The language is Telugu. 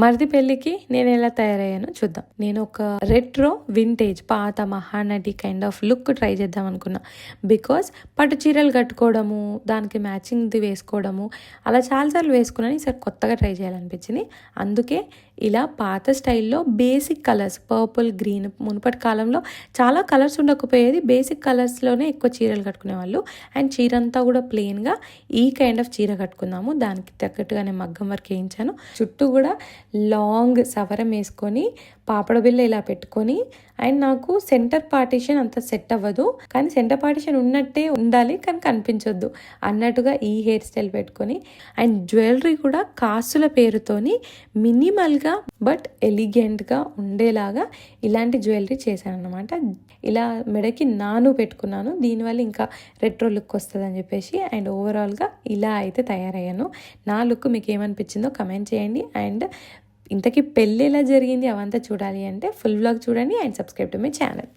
మరిది పెళ్ళికి నేను ఎలా తయారయ్యానో చూద్దాం. నేను ఒక రెట్రో వింటేజ్ పాత Mahanati kind of look try చేద్దాం అనుకున్నా. బికాస్ పట్టు చీరలు కట్టుకోవడము, దానికి మ్యాచింగ్ది వేసుకోవడము అలా చాలాసార్లు వేసుకున్నాను. ఈసారి కొత్తగా ట్రై చేయాలనిపించింది. అందుకే ఇలా పాత స్టైల్లో బేసిక్ కలర్స్ పర్పుల్, గ్రీన్, మునుపటి కాలంలో చాలా కలర్స్ ఉండకపోయేది. బేసిక్ కలర్స్లోనే ఎక్కువ చీరలు కట్టుకునేవాళ్ళు. అండ్ చీర అంతా కూడా ప్లెయిన్గా ఈ కైండ్ ఆఫ్ చీర కట్టుకుందాము. దానికి తగ్గట్టుగా నేను మగ్గం వర్క్ వేయించాను. చుట్టూ కూడా లాంగ్ సవరం వేసుకొని పాపడ బిల్ల ఇలా పెట్టుకొని, అండ్ నాకు సెంటర్ పార్టీషన్ అంత సెట్ అవ్వదు, కానీ సెంటర్ పార్టీషన్ ఉన్నట్టే ఉండాలి కానీ కనిపించొద్దు అన్నట్టుగా ఈ హెయిర్ స్టైల్ పెట్టుకొని, అండ్ జ్యువెలరీ కూడా కాసుల పేరుతోని మినిమల్గా బట్ ఎలిగెంట్గా ఉండేలాగా ఇలాంటి జ్యువెలరీ చేశాను అనమాట. ఇలా మెడకి నాను పెట్టుకున్నాను. దీనివల్ల ఇంకా రెట్రో లుక్ వస్తుంది అని చెప్పేసి. అండ్ ఓవరాల్గా ఇలా అయితే తయారయ్యాను. నా లుక్ మీకు ఏమనిపించిందో కమెంట్ చేయండి. అండ్ ఇంతకీ పెళ్ళి ఎలా జరిగింది అవంతా చూడాలి అంటే ఫుల్ వ్లాగ్ చూడండి and subscribe to my channel.